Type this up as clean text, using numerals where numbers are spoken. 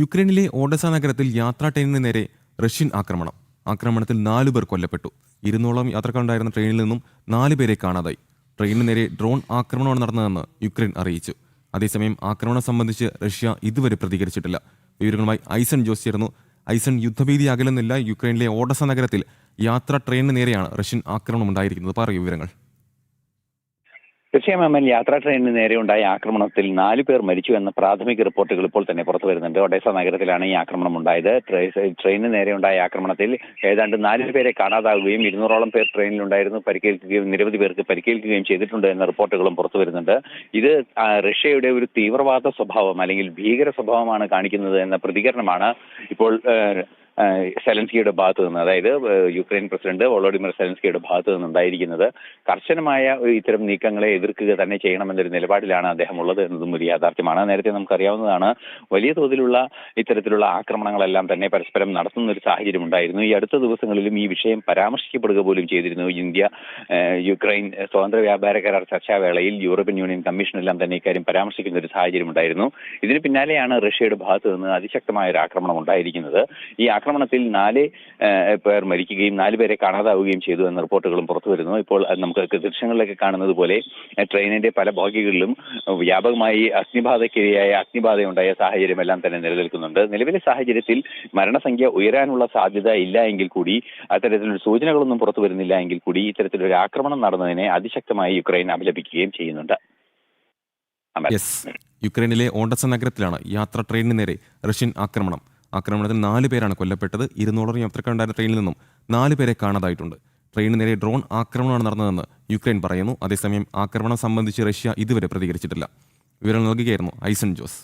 യുക്രൈനിലെ ഓഡസ നഗരത്തിൽ യാത്രാ ട്രെയിനിന് നേരെ റഷ്യൻ ആക്രമണം. ആക്രമണത്തിൽ 4 പേർ കൊല്ലപ്പെട്ടു. 200ഓളം യാത്രക്കാരുണ്ടായിരുന്ന ട്രെയിനിൽ നിന്നും 4 പേരെ കാണാതായി. ട്രെയിനിന് നേരെ ഡ്രോൺ ആക്രമണമാണ് നടന്നതെന്ന് യുക്രൈൻ അറിയിച്ചു. അതേസമയം ആക്രമണം സംബന്ധിച്ച് റഷ്യ ഇതുവരെ പ്രതികരിച്ചിട്ടില്ല. വിവരങ്ങളുമായി ഐസൺ ജോസ് ചേർന്നു. ഐസൺ, യുദ്ധഭീതി അകലുന്നില്ല. യുക്രൈനിലെ ഓഡസ നഗരത്തിൽ യാത്രാ ട്രെയിനിന് നേരെയാണ് റഷ്യൻ ആക്രമണം ഉണ്ടായിരിക്കുന്നത്. പറയൂ വിവരങ്ങൾ. തീർച്ചയായും യാത്രാ ട്രെയിനിന് നേരെ ഉണ്ടായ ആക്രമണത്തിൽ 4 പേർ മരിച്ചു എന്ന പ്രാഥമിക റിപ്പോർട്ടുകൾ ഇപ്പോൾ തന്നെ പുറത്തു വരുന്നുണ്ട്. ഒഡേസ നഗരത്തിലാണ് ഈ ആക്രമണം ഉണ്ടായത്. ട്രെയിനിന് നേരെ ഉണ്ടായ ആക്രമണത്തിൽ ഏതാണ്ട് 4 പേരെ കാണാതാവുകയും 200ഓളം പേർ ട്രെയിനിലുണ്ടായിരുന്നു. പരിക്കേൽക്കുകയും നിരവധി പേർക്ക് പരിക്കേൽക്കുകയും ചെയ്തിട്ടുണ്ട് എന്ന റിപ്പോർട്ടുകളും പുറത്തു വരുന്നുണ്ട്. ഇത് റഷ്യയുടെ ഒരു തീവ്രവാദ സ്വഭാവം അല്ലെങ്കിൽ ഭീകര സ്വഭാവമാണ് കാണിക്കുന്നത് എന്ന പ്രതികരണമാണ് ഇപ്പോൾ സെലൻസ്കിയുടെ ഭാഗത്തു നിന്ന്, അതായത് യുക്രൈൻ പ്രസിഡന്റ് വോളോഡിമിർ സെലൻസ്കിയുടെ ഭാഗത്തു നിന്നുണ്ടായിരിക്കുന്നത്. കർശനമായ ഇത്തരം നീക്കങ്ങളെ എതിർക്കുക തന്നെ ചെയ്യണമെന്നൊരു നിലപാടിലാണ് അദ്ദേഹം ഉള്ളത് എന്നതും ഒരു യാഥാർത്ഥ്യമാണ്. നേരത്തെ നമുക്കറിയാവുന്നതാണ്, വലിയ തോതിലുള്ള ഇത്തരത്തിലുള്ള ആക്രമണങ്ങളെല്ലാം തന്നെ പരസ്പരം നടത്തുന്ന ഒരു സാഹചര്യം ഉണ്ടായിരുന്നു. ഈ അടുത്ത ദിവസങ്ങളിലും ഈ വിഷയം പരാമർശിക്കപ്പെടുക പോലും ചെയ്തിരുന്നു. ഇന്ത്യ യുക്രൈൻ സ്വതന്ത്ര വ്യാപാര കരാർ ചർച്ചാവേളയിൽ യൂറോപ്യൻ യൂണിയൻ കമ്മീഷനെല്ലാം തന്നെ ഇക്കാര്യം പരാമർശിക്കുന്ന ഒരു സാഹചര്യം ഉണ്ടായിരുന്നു. ഇതിന് പിന്നാലെയാണ് റഷ്യയുടെ ഭാഗത്തു നിന്ന് അതിശക്തമായ ഒരു ആക്രമണം ഉണ്ടായിരിക്കുന്നത്. ഈ ആക്രമണത്തിൽ 4 പേർ മരിക്കുകയും 4 പേരെ കാണാതാവുകയും ചെയ്തു എന്ന റിപ്പോർട്ടുകളും പുറത്തു വരുന്നു. ഇപ്പോൾ നമുക്ക് ദൃശ്യങ്ങളിലൊക്കെ കാണുന്നത് പോലെ ട്രെയിനിന്റെ പല ഭാഗങ്ങളിലും വ്യാപകമായി അഗ്നിബാധയുണ്ടായ സാഹചര്യം എല്ലാം തന്നെ നിലനിൽക്കുന്നുണ്ട്. നിലവിലെ സാഹചര്യത്തിൽ മരണസംഖ്യ ഉയരാനുള്ള സാധ്യത ഇല്ല എങ്കിൽ കൂടി, അത്തരത്തിലുള്ള സൂചനകളൊന്നും പുറത്തു വരുന്നില്ല എങ്കിൽ കൂടി, ഇത്തരത്തിലൊരു ആക്രമണം നടന്നതിനെ അതിശക്തമായി യുക്രൈൻ അപലപിക്കുകയും ചെയ്യുന്നുണ്ട്. യുക്രൈനിലെ ഓഡസ നഗരത്തിലാണ് യാത്രാ ട്രെയിനിന് നേരെ റഷ്യൻ ആക്രമണം. ആക്രമണത്തിൽ 4 പേരാണ് കൊല്ലപ്പെട്ടത്. 200ഓളം യാത്രക്കാരുണ്ടായിരുന്ന ട്രെയിനിൽ നിന്നും 4 പേരെ കാണാതായിട്ടുണ്ട്. ട്രെയിനിന് നേരെ ഡ്രോൺ ആക്രമണമാണ് നടന്നതെന്ന് യുക്രൈൻ പറയുന്നു. അതേസമയം ആക്രമണം സംബന്ധിച്ച് റഷ്യ ഇതുവരെ പ്രതികരിച്ചിട്ടില്ല. വിവരം നൽകുകയായിരുന്നു ഐസൺ ജോസ്.